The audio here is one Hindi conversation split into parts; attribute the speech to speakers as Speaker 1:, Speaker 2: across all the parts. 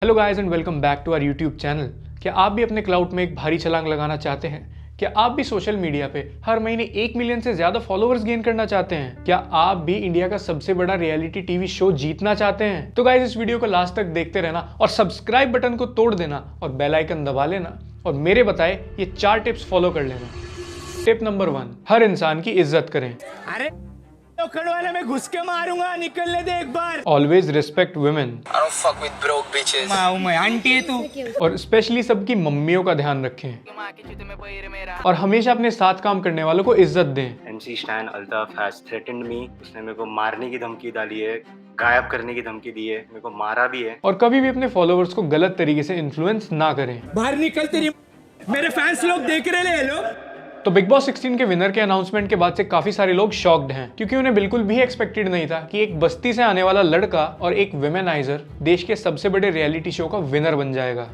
Speaker 1: Hello guys and welcome back to our YouTube channel. क्या आप भी अपने क्लाउड में एक भारी छलांग लगाना चाहते हैं? क्या आप भी सोशल मीडिया पे हर महीने 1 मिलियन से ज्यादा फॉलोअर्स गेन करना चाहते हैं? क्या आप भी इंडिया का सबसे बड़ा रियलिटी टीवी शो जीतना चाहते हैं? तो गाइस इस वीडियो को लास्ट तक देखते रहना और सब्सक्राइब बटन को तोड़ देना और बेल आइकन दबा लेना और मेरे बताए ये 4 टिप्स फॉलो कर लेना। टिप नंबर 1, हर इंसान की इज्जत करें।
Speaker 2: अरे नौकड़ वाले में घुस के मारूंगा, निकलने दे एक बार।
Speaker 1: Always respect women.
Speaker 3: I don't fuck with broke bitches.
Speaker 2: माऊ मैं आंटी है तू।
Speaker 1: और स्पेशली सबकी मम्मियों का ध्यान रखें और हमेशा अपने साथ काम करने वालों को इज्जत दें।
Speaker 4: MC Stan Altaf has threatened me. उसने मेरे को मारने की धमकी डाली है, गायब करने की धमकी दी है, मेरे को मारा भी है।
Speaker 1: और कभी भी अपने फॉलोअर्स को गलत तरीके से इन्फ्लुएंस ना करें।
Speaker 2: बाहर निकल तेरी, मेरे फैंस लोग देख रहे हैं लोग।
Speaker 1: तो बिग बॉस 16 के विनर के अनाउंसमेंट के बाद से काफी सारे लोग शॉक्ड हैं क्योंकि उन्हें बिल्कुल भी एक्सपेक्टेड नहीं था कि एक बस्ती से आने वाला लड़का और एक वुमेनाइजर देश के सबसे बड़े रियलिटी शो का विनर बन जाएगा।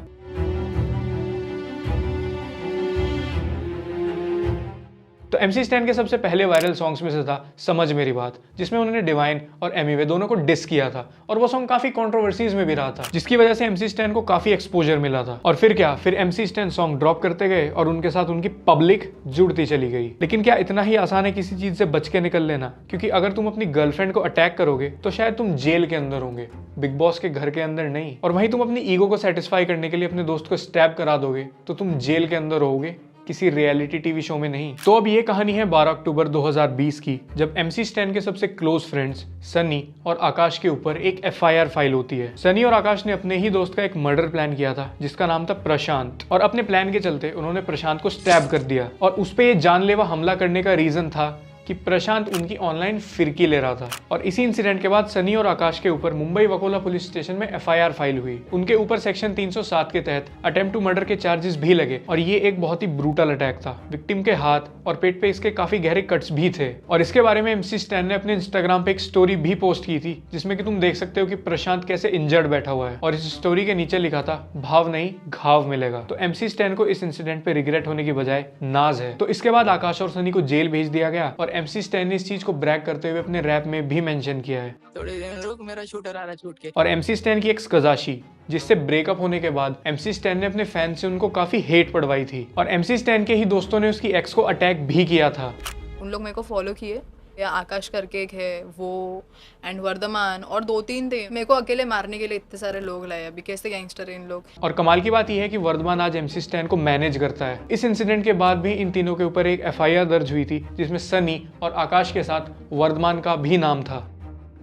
Speaker 1: तो MC स्टैन के सबसे पहले वायरल सॉन्ग्स में से था समझ मेरी बात, जिसमें उन्होंने डिवाइन और एमी वे दोनों को डिस किया था और वो सॉन्ग काफी कंट्रोवर्सीज में भी रहा था, जिसकी वजह से MC स्टैन को काफी एक्सपोजर मिला था। और फिर क्या, फिर MC स्टैन सॉन्ग ड्रॉप करते गए और उनके साथ उनकी पब्लिक जुड़ती चली गई। लेकिन क्या इतना ही आसान है किसी चीज से बच के निकल लेना? क्योंकि अगर तुम अपनी गर्लफ्रेंड को अटैक करोगे तो शायद तुम जेल के अंदर होंगे, बिग बॉस के घर के अंदर नहीं। और वहीं तुम अपनी ईगो को सेटिस्फाई करने के लिए अपने दोस्त को स्टैब करा दोगे तो तुम जेल के अंदर रहोगे, किसी रियलिटी टीवी शो में नहीं। तो अब ये कहानी है 12 अक्टूबर 2020 की, जब MC स्टैन के सबसे क्लोज फ्रेंड्स सनी और आकाश के ऊपर एक FIR फाइल होती है। सनी और आकाश ने अपने ही दोस्त का एक मर्डर प्लान किया था जिसका नाम था प्रशांत, और अपने प्लान के चलते उन्होंने प्रशांत को स्टैब कर दिया। और उस पर यह जानलेवा हमला करने का रीजन था कि प्रशांत उनकी ऑनलाइन फिरकी ले रहा था। और इसी इंसिडेंट के बाद सनी और आकाश के ऊपर मुंबई वकोला पुलिस स्टेशन में FIR फाइल हुई। उनके ऊपर सेक्शन 307 के तहत अटेम्प्ट टू मर्डर के चार्जेस भी लगे। और ये एक बहुत ही ब्रूटल अटैक था। विक्टिम के हाथ और पेट पे इसके काफी गहरे कट्स भी थे। और इसके बारे में MC स्टैन ने अपने इंस्टाग्राम पे एक स्टोरी भी पोस्ट की थी जिसमें कि तुम देख सकते हो कि प्रशांत कैसे इंजर्ड बैठा हुआ है। और इस स्टोरी के नीचे लिखा था भाव नहीं घाव मिलेगा। तो MC स्टैन को इस इंसिडेंट पे रिग्रेट होने की बजाय नाज है। तो इसके बाद आकाश और सनी को जेल भेज दिया गया और MC स्टैन ने इस चीज को ब्रैग करते हुए अपने रैप में भी मेंशन किया है।
Speaker 3: थोड़े दिन रुक, मेरा शूटर आ रहा छूट के।
Speaker 1: और MC स्टैन की एक्स कजाशी, जिससे ब्रेकअप होने के बाद MC स्टैन ने अपने फैन से उनको काफी हेट पड़वाई थी। और MC स्टैन के ही दोस्तों ने उसकी एक्स को अटैक भी किया था।
Speaker 5: उन लोग मेरे को फॉलो किए, या आकाश करके एक है वो, एंड वर्धमान, और 2-3 थे। मेरे को अकेले मारने के लिए इतने सारे लोग लाए। अभी कैसे गैंगस्टर है इन लोग।
Speaker 1: और कमाल की बात यह है कि वर्धमान आज MC स्टैन को मैनेज करता है। इस इंसिडेंट के बाद भी इन तीनों के ऊपर एक FIR दर्ज हुई थी जिसमें सनी और आकाश के साथ वर्धमान का भी नाम था।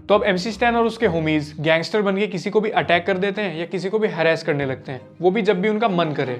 Speaker 1: तो अब MC स्टैन और उसके होमीज गैंगस्टर बन के किसी को भी अटैक कर देते हैं या किसी को भी हैरेस करने लगते हैं, वो भी जब भी उनका मन करे।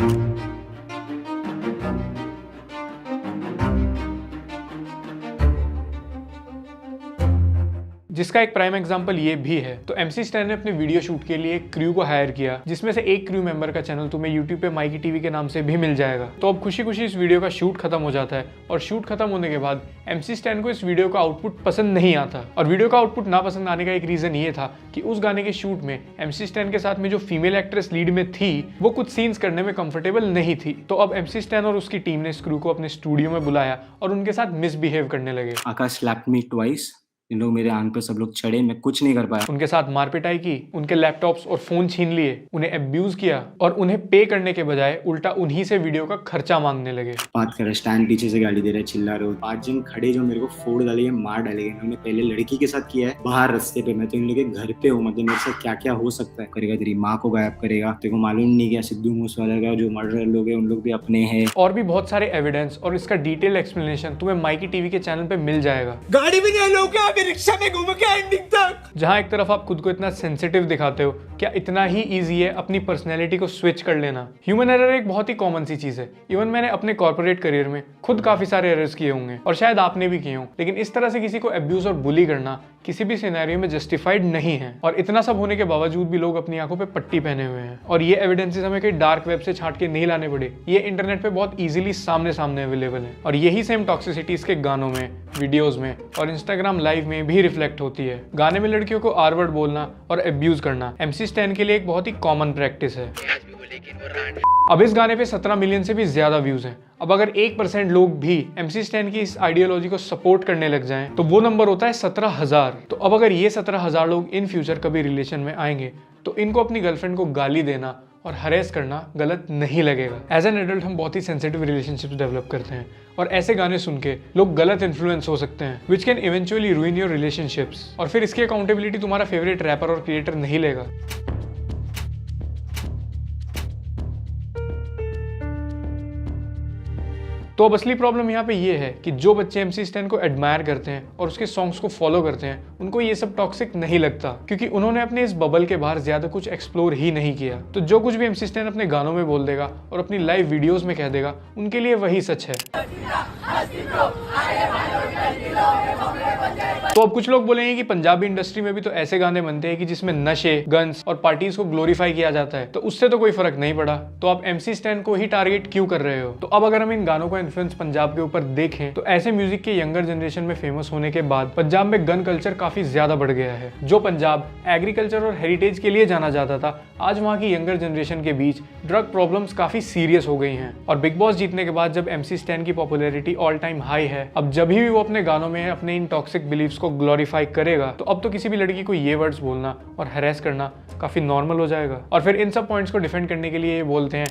Speaker 1: जिसका एक प्राइम एग्जांपल ये भी है। तो MC स्टैन ने अपने वीडियो शूट के लिए एक क्रू को हायर किया, जिसमें से एक क्रू मेंबर का चैनल तुम्हें YouTube पे माइकी टीवी के नाम से भी मिल जाएगा। तो अब खुशी खुशी इस वीडियो का शूट खत्म हो जाता है और शूट खत्म होने के बाद MC स्टैन को इस वीडियो का आउटपुट पसंद नहीं आता। और वीडियो का आउटपुट ना पसंद आने का एक रीजन ये था कि उस गाने के शूट में MC स्टैन के साथ में जो फीमेल एक्ट्रेस लीड में थी वो कुछ सीन्स करने में कंफर्टेबल नहीं थी। तो अब MC स्टैन और उसकी टीम ने इस क्रू को अपने स्टूडियो में बुलाया और उनके साथ मिसबिहेव करने लगे।
Speaker 4: आकाश स्लैप्ड मी ट्वाइस। इन लोग मेरे आंख पे सब लोग चढ़े, मैं कुछ नहीं कर पाया।
Speaker 1: उनके साथ मारपिटाई की, उनके लैपटॉप्स और फोन छीन लिए, उन्हें अब्यूज किया और उन्हें पे करने के बजाय उल्टा उन्हीं से वीडियो का खर्चा मांगने लगे।
Speaker 4: बात कर रहे, स्टैंड पीछे से गाली दे रहे, चिल्ला रहे हो। 5 जन खड़े जो मेरे को फोड़ डालेंगे, मार डालेंगे। इन्होंने पहले लड़की के साथ किया है बाहर रास्ते पे, मैं तो इन लोग के घर पे हूँ। मतलब मेरे साथ क्या क्या हो सकता है करेगा। तेरी माँ को गायब करेगा। तेरे को मालूम नहीं क्या सिद्धू मूसेवाला का जो मर्डर लोग हैं उन लोग भी अपने हैं।
Speaker 1: और भी बहुत सारे एविडेंस और इसका डिटेल एक्सप्लेनेशन तुम्हें माइकी टीवी के चैनल पे मिल जाएगा।
Speaker 2: गाड़ी भी नहीं लोगे, अभी रिक्शा में घूम के एंडिंग तक।
Speaker 1: जहां एक तरफ आप खुद को इतना सेंसिटिव दिखाते हो, क्या इतना ही इजी है अपनी पर्सनैलिटी को स्विच कर लेना? ह्यूमन एरर एक बहुत ही कॉमन सी चीज है। इवन मैंने अपने कॉर्पोरेट करियर में खुद काफी सारे एरर्स किए होंगे और शायद आपने भी किए हों। लेकिन इस तरह से किसी को अब्यूज और बुली करना किसी भी सिनेरियो में जस्टिफाइड नहीं है। और इतना सब होने के बावजूद भी लोग अपनी आंखों पे पट्टी पहने हुए हैं। और ये एविडेंसेस हमें कहीं डार्क वेब से छांट के नहीं लाने पड़े, ये इंटरनेट पे बहुत इजीली सामने सामने अवेलेबल है। और यही सेम टॉक्सिसिटी इसके गानों में, वीडियोस में और इंस्टाग्राम लाइव में भी रिफ्लेक्ट होती है। गाने में लड़कियों को आर वर्ड बोलना और अब्यूज करना MC स्टैन के लिए एक बहुत ही कॉमन प्रैक्टिस है।
Speaker 3: आज भी वो लेकिन
Speaker 1: अब इस गाने पे 17 मिलियन से भी ज्यादा व्यूज हैं। अब अगर 1% लोग भी MC स्टैन की इस आइडियोलॉजी को सपोर्ट करने लग जाएं तो वो नंबर होता है 17,000। तो अब अगर ये 17,000 लोग इन फ्यूचर कभी रिलेशन में आएंगे तो इनको अपनी गर्लफ्रेंड को गाली देना और हरेस करना गलत नहीं लगेगा। एज एन एडल्ट हम बहुत ही सेंसिटिव रिलेशनशिप्स डेवलप करते हैं और ऐसे गाने सुन के लोग गलत इन्फ्लुएंस हो सकते हैं which can eventually रूइन your relationships, और फिर इसकी अकाउंटेबिलिटी तुम्हारा फेवरेट रैपर और क्रिएटर नहीं लेगा। तो अब असली प्रॉब्लम यहाँ पे ये है कि जो बच्चे MC स्टैन को एडमायर करते हैं और उसके सॉन्ग्स को फॉलो करते हैं उनको ये सब टॉक्सिक नहीं लगता, क्योंकि उन्होंने अपने इस बबल के बाहर ज्यादा कुछ एक्सप्लोर ही नहीं किया। तो जो कुछ भी MC स्टैन अपने गानों में बोल देगा और अपनी लाइव वीडियोस में कह देगा उनके लिए वही सच है। तो अब कुछ लोग बोलेंगे कि पंजाबी इंडस्ट्री में भी तो ऐसे गाने बनते हैं कि जिसमें नशे, गन्स और पार्टीज को ग्लोरीफाई किया जाता है, तो उससे तो कोई फर्क नहीं पड़ा, तो आप MC स्टैन को ही टारगेट क्यों कर रहे हो? तो अब अगर हम इन गानों का इन्फ्लुएंस पंजाब के ऊपर देखें तो ऐसे म्यूजिक के यंगर जनरेशन में फेमस होने के बाद पंजाब में गन कल्चर काफी ज्यादा बढ़ गया है। जो पंजाब एग्रीकल्चर और हेरिटेज के लिए जाना जाता था, आज वहाँ की यंगर जनरेशन के बीच ड्रग प्रॉब्लम्स काफी सीरियस हो गई हैं। और बिग बॉस जीतने के बाद जब MC स्टैन की पॉपुलैरिटी ऑल टाइम हाई है, अब जब भी वो अपने गानों में अपने इन टॉक्सिक बिलीव्स को ग्लोरीफाई करेगा तो अब तो किसी भी लड़की को ये वर्ड्स बोलना और हैरेस करना काफी नॉर्मल हो जाएगा। और फिर इन सब पॉइंट्स को डिफेंड करने के लिए ये बोलते हैं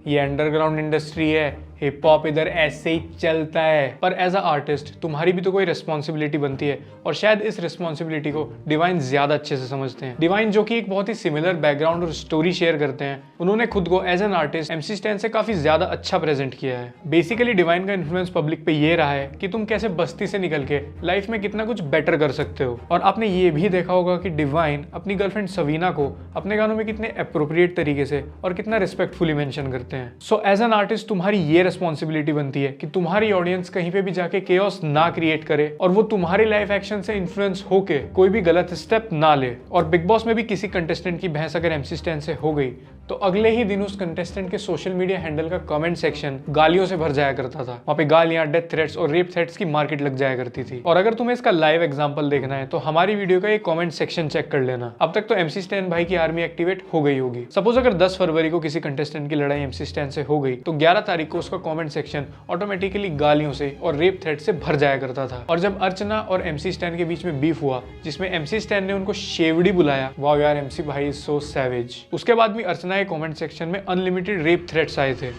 Speaker 1: ये अंडरग्राउंड इंडस्ट्री है, हिप हॉप इधर ऐसे ही चलता है। पर एज अ आर्टिस्ट तुम्हारी भी तो कोई रिस्पॉन्सिबिलिटी बनती है, और शायद इस रिस्पॉन्सिबिलिटी को डिवाइन ज्यादा अच्छे से समझते हैं। डिवाइन जो कि एक बहुत ही सिमिलर बैकग्राउंड और स्टोरी शेयर करते हैं, उन्होंने खुद को as an artist MC Stan से काफी ज्यादा अच्छा प्रेजेंट किया है। बेसिकली डिवाइन का इन्फ्लुएंस पब्लिक पे ये रहा है कि तुम कैसे बस्ती से निकल के लाइफ में कितना कुछ बेटर कर सकते हो। और आपने ये भी देखा होगा कि डिवाइन अपनी गर्लफ्रेंड सवीना को अपने गानों में कितने अप्रोप्रिएट तरीके से और कितना रिस्पेक्टफुली मेंशन करते हैं। सो एज एन आर्टिस्ट तुम्हारी ये रिस्पॉन्सिबिलिटी बनती है कि तुम्हारी ऑडियंस कहीं पे भी जाके केओस ना क्रिएट करे और वो तुम्हारे लाइफ एक्शन से इन्फ्लुएंस होके कोई भी गलत स्टेप ना ले। और बिग बॉस में भी किसी कंटेस्टेंट की बहस अगर MC स्टैन से हो गई तो अगले ही दिन उस कंटेस्टेंट के सोशल मीडिया हैंडल का कमेंट सेक्शन गालियों से भर जाया करता था। वहाँ पे गालियां, डेथ थ्रेट्स और रेप थ्रेट्स की मार्केट लग जाया करती थी। और अगर तुम्हें इसका लाइव एग्जांपल देखना है तो हमारी वीडियो का ये कमेंट सेक्शन चेक कर लेना। अब तक तो MC स्टैन भाई की आर्मी एक्टिवेट हो गई होगी। सपोज अगर 10 फरवरी को किसी कंटेस्टेंट की लड़ाई MC स्टैन से हो गई तो 11 तारीख को उसका कमेंट सेक्शन ऑटोमेटिकली गालियों से और रेप थ्रेट से भर जाया करता था। और जब अर्चना और MC स्टैन के बीच में बीफ हुआ जिसमें MC स्टैन ने उनको शेवड़ी बुलाया, वाह यार MC भाई इज सो सैवेज, उसके बाद भी अर्चना के कमेंट सेक्शन में अनलिमिटेड रेप थ्रेट्स आए थे।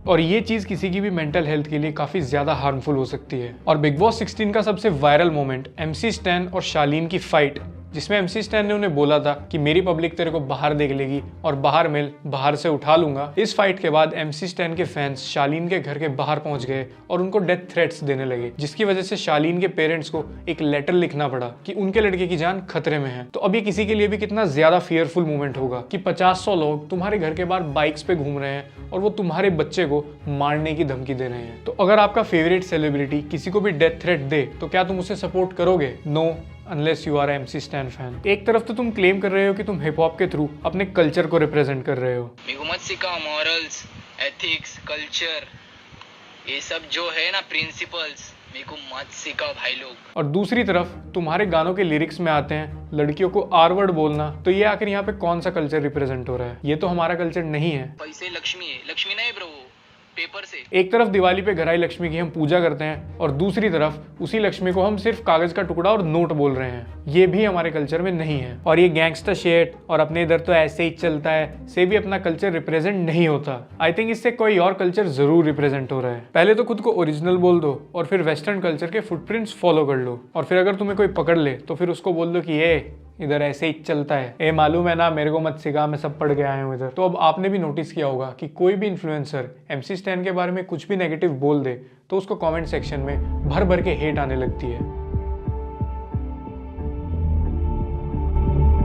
Speaker 1: और ये चीज किसी की भी मेंटल हेल्थ के लिए काफी ज्यादा हार्मफुल हो सकती है। और बिग बॉस 16 का सबसे वायरल मोमेंट MC स्टैन और शालीन की फाइट, जिसमें MC स्टैन ने उन्हें बोला था कि मेरी पब्लिक तेरे को बाहर देख लेगी और बाहर मिल, बाहर से उठा लूंगा। इस फाइट के बाद MC स्टैन के फैंस शालीन के घर के बाहर पहुंच गए और उनको डेथ थ्रेट्स देने लगे, जिसकी वजह से शालीन के पेरेंट्स को एक लेटर लिखना पड़ा कि उनके लड़के की जान खतरे में है। तो अब ये किसी के लिए भी कितना ज्यादा फियरफुल मोमेंट होगा कि 50-100 लोग तुम्हारे घर के बाहर बाइक्स पे घूम रहे हैं और वो तुम्हारे बच्चे को मारने की धमकी दे रहे हैं। तो अगर आपका फेवरेट सेलिब्रिटी किसी को भी डेथ थ्रेट दे तो क्या तुम उसे सपोर्ट करोगे? No, unless you are MC Stan fan. एक तरफ तो तुम क्लेम कर रहे हो कि तुम हिप हॉप के थ्रू अपने कल्चर को रिप्रेजेंट कर रहे हो।
Speaker 3: मेरे को मत सिखा मॉरल्स, एथिक्स, कल्चर, ये सब जो है ना प्रिंसिपल्स, मेरे को मत सिखाओ भाई लोग।
Speaker 1: और दूसरी तरफ तुम्हारे गानों के लिरिक्स में आते हैं लड़कियों को R वर्ड बोलना, तो ये आखिर यहाँ पे कौन सा कल्चर रिप्रेजेंट हो रहा है? ये तो हमारा कल्चर नहीं है।
Speaker 3: पैसे लक्ष्मी है, लक्ष्मी नहीं ब्रो, पेपर से।
Speaker 1: एक तरफ दिवाली पे घराई लक्ष्मी की हम पूजा करते हैं और दूसरी तरफ उसी लक्ष्मी को हम सिर्फ कागज का टुकड़ा और नोट बोल रहे हैं। ये भी हमारे कल्चर में नहीं है। और ये गैंगस्टर शेट और अपने इधर तो ऐसे ही चलता है से भी अपना कल्चर रिप्रेजेंट नहीं होता। आई थिंक इससे कोई और कल्चर जरूर रिप्रेजेंट हो रहा है। पहले तो खुद को ओरिजिनल बोल दो और फिर वेस्टर्न कल्चर के फुटप्रिंट्स फॉलो कर लो, और फिर अगर तुम्हें कोई पकड़ ले तो फिर उसको बोल दो कि ये इधर ऐसे ही चलता है, मालूम है ना, मेरे को मत सिखा, मैं सब पढ़ के आया हूँ इधर। तो अब आपने भी नोटिस किया होगा कि कोई भी इन्फ्लुएंसर MC स्टैन के बारे में कुछ भी नेगेटिव बोल दे तो उसको कमेंट सेक्शन में भर भर के हेट आने लगती है,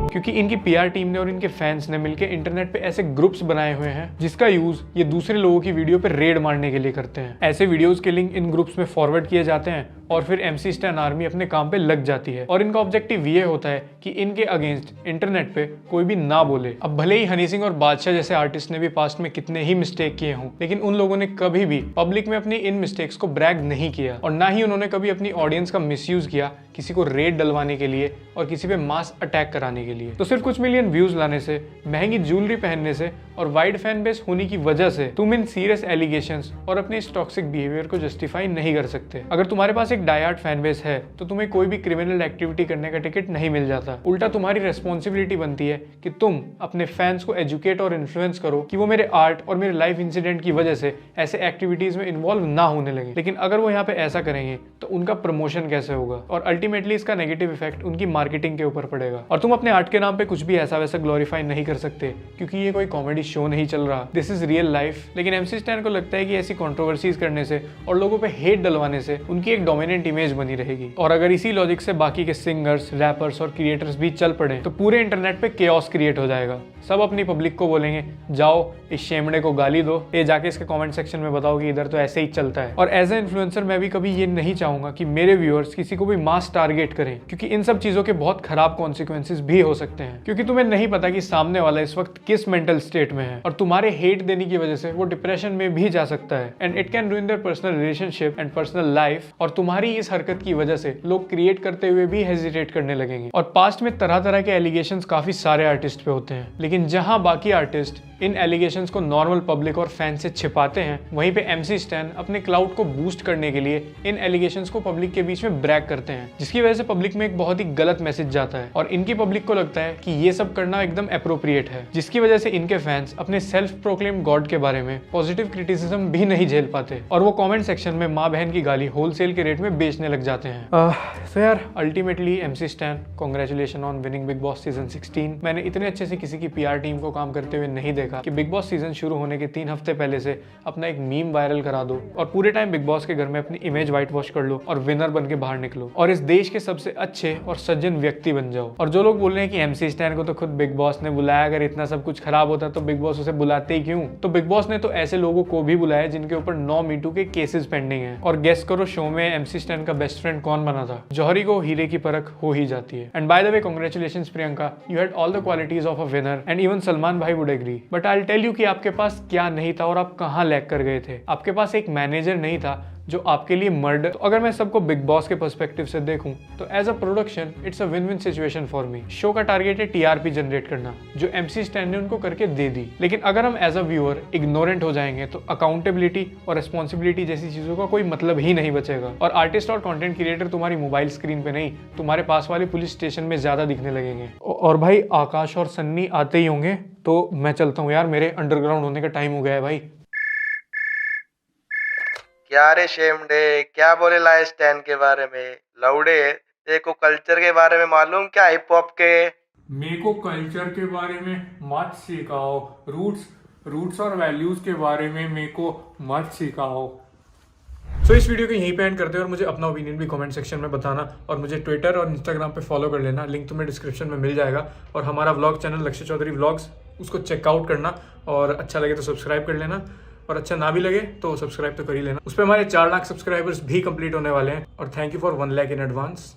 Speaker 1: क्योंकि इनकी PR टीम ने और इनके फैंस ने मिलकर इंटरनेट पे ऐसे ग्रुप्स बनाए हुए हैं जिसका यूज ये दूसरे लोगों की वीडियो पे रेड मारने के लिए करते हैं। ऐसे वीडियोस के लिंक इन ग्रुप्स में फॉरवर्ड किए जाते हैं और फिर MC स्टैन आर्मी अपने काम पे लग जाती है और इनका ऑब्जेक्टिव ये होता है कि इनके अगेंस्ट इंटरनेट पे कोई भी ना बोले। अब भले ही हनी सिंह और बादशाह जैसे आर्टिस्ट ने भी पास्ट में कितने ही मिस्टेक किए हों, लेकिन उन लोगों ने कभी भी पब्लिक में अपनी इन मिस्टेक्स को ब्रैग नहीं किया और ना ही उन्होंने कभी अपनी ऑडियंस का मिसयूज किया किसी को रेड डलवाने के लिए और किसी पे मास अटैक कराने के लिए। तो सिर्फ कुछ मिलियन व्यूज लाने से, महंगी ज्वेलरी पहनने से और वाइड फैन बेस होने की वजह से तुम इन सीरियस एलिगेशंस और अपने इस टॉक्सिक बिहेवियर को जस्टिफाई नहीं कर सकते। अगर तुम्हारे पास एक डायहार्ड फैन बेस है तो तुम्हें कोई भी क्रिमिनल एक्टिविटी करने का टिकट नहीं मिल जाता। उल्टा तुम्हारी रेस्पॉन्सिबिलिटी बनती है कि तुम अपने फैंस को एजुकेट और इन्फ्लुएंस करो कि वो मेरे आर्ट और मेरे लाइफ इंसिडेंट की वजह से ऐसे एक्टिविटीज में इन्वॉल्व ना होने लगे। लेकिन अगर वो यहाँ पे ऐसा करेंगे तो उनका प्रमोशन कैसे होगा और अल्टीमेटली इसका नेगेटिव इफेक्ट उनकी मार्केटिंग के ऊपर पड़ेगा। और तुम अपने आर्ट के नाम पे कुछ भी ऐसा वैसा ग्लोरीफाई नहीं कर सकते क्योंकि ये कोई कॉमेडी शो नहीं चल रहा, दिस इज रियल लाइफ। लेकिन MC स्टैन को लगता है कि ऐसी कंट्रोवर्सीज करने से और लोगों पे हेट डलवाने से उनकी एक डोमिनेंट इमेज बनी रहेगी। और अगर इसी लॉजिक से बाकी के सिंगर्स, रैपर्स और क्रिएटर्स भी चल पड़े तो पूरे इंटरनेट पे केओस क्रिएट हो जाएगा। सब अपनी पब्लिक को बोलेंगे जाओ इस शेमड़े को गाली दो, ये जाके इसके कमेंट सेक्शन में बताओ कि इधर तो ऐसे ही चलता है। और एज ए इन्फ्लुएंसर मैं भी कभी ये नहीं चाहूंगा कि मेरे व्यूअर्स किसी को भी मास टारगेट करें, क्योंकि इन सब चीजों के बहुत खराब कॉन्सिक्वेंसेस भी हो सकते हैं। क्योंकि तुम्हें नहीं पता कि सामने वाला इस वक्त किस मेंटल स्टेट में है और तुम्हारे हेट देने की वजह से वो डिप्रेशन में भी जा सकता है and it can रूइन their personal relationship and personal life. और तुम्हारी इस हरकत की वजह से लोग क्रिएट करते हुए भी हेजिटेट करने लगेंगे। और पास्ट में तरह तरह के एलिगेशंस काफी सारे आर्टिस्ट पे होते हैं, लेकिन जहां बाकी आर्टिस्ट इन एलिगेशंस को नॉर्मल पब्लिक और फैन से छिपाते हैं, वहीं पे MC स्टैन अपने क्लाउड को बूस्ट करने के लिए इन एलिगेशंस को पब्लिक के बीच में ब्रैग करते हैं, जिसकी वजह से पब्लिक में एक बहुत ही गलत मैसेज जाता है और इनकी पब्लिक को लगता है कि ये सब करना एकदम एप्रोप्रिएट है, जिसकी वजह से इनके फैंस अपने सेल्फ प्रोक्लेम गॉड के बारे में पॉजिटिव क्रिटिसिज्म भी नहीं झेल पाते और वो कमेंट सेक्शन में माँ बहन की गाली होलसेल के रेट में बेचने लग जाते हैं। तो यार ultimately MC stand, congratulation on winning big boss season 16। मैंने इतने अच्छे से किसी की PR टीम को काम करते हुए नहीं देखा कि बिग बॉस सीजन शुरू होने के 3 हफ्ते पहले से अपना एक मीम वायरल करा दो और पूरे टाइम बिग बॉस के घर में अपनी इमेज व्हाइट वॉश कर लो और विनर बन के बाहर निकलो और इस देश के सबसे अच्छे और सज्जन व्यक्ति बन जाओ। और जो लोग बोल रहे हैं कि MC स्टैन को तो खुद बिग बॉस ने बुलाया, अगर इतना सब कुछ खराब होता तो बिग बॉस उसे बुलाते ही क्यों? तो बिग बॉस ने तो ऐसे लोगों को भी बुलाया जिनके ऊपर 9 मीटू के केसेस पेंडिंग हैं। और गेस करो शो में MC स्टैन का बेस्ट फ्रेंड कौन बना था? जौहरी को हीरे की परख हो ही जाती है। And by the way congratulations Priyanka, you had all the qualities of a winner and even Salman भाई would agree. But I will tell you कि आपके पास क्या नहीं था और आप कहां लैग कर गए थे। आपके पास एक मैनेजर नहीं था जो आपके लिए मर्ड। तो अगर मैं सबको बिग बॉस के पर्सपेक्टिव से देखूं तो as a production it's a win win situation for me. Show का टारगेट है TRP जनरेट करना, जो MC स्टैन ने उनको करके दे दी। लेकिन अगर हम एज अ व्यूअर इग्नोरेंट हो जाएंगे तो अकाउंटेबिलिटी और रिस्पॉन्सिबिलिटी जैसी चीजों का कोई मतलब ही नहीं बचेगा और आर्टिस्ट और कंटेंट क्रिएटर तुम्हारी मोबाइल स्क्रीन पे नहीं, तुम्हारे पास वाले पुलिस स्टेशन में ज्यादा दिखने लगेंगे। और भाई आकाश और सन्नी आते ही होंगे, तो मैं चलता हूँ यार, मेरे अंडरग्राउंड होने का टाइम हो गया है भाई।
Speaker 6: क्या रे शेमडे, क्या बोले ला स्टैन के बारे में? लौड़े, देखो कल्चर के बारे में मालूम क्या? हिप हॉप के
Speaker 1: मेरे को कल्चर के बारे में मत सिखाओ, रूट्स और वैल्यूज के बारे में मेरे को मत सिखाओ। सो इस वीडियो को यहीं पे एंड करते हैं और मुझे अपना ओपिनियन भी कमेंट सेक्शन में बताना और मुझे ट्विटर और इंस्टाग्राम पे फॉलो कर लेना, लिंक तुम्हें डिस्क्रिप्शन में मिल जाएगा। और हमारा व्लॉग चैनल लक्ष्य चौधरी व्लॉग्स, उसको चेकआउट करना और अच्छा लगे तो सब्सक्राइब कर लेना और अच्छा ना भी लगे तो सब्सक्राइब तो कर ही लेना। उस पर हमारे 4 लाख सब्सक्राइबर्स भी कंप्लीट होने वाले हैं और thank you for 1 lakh in advance.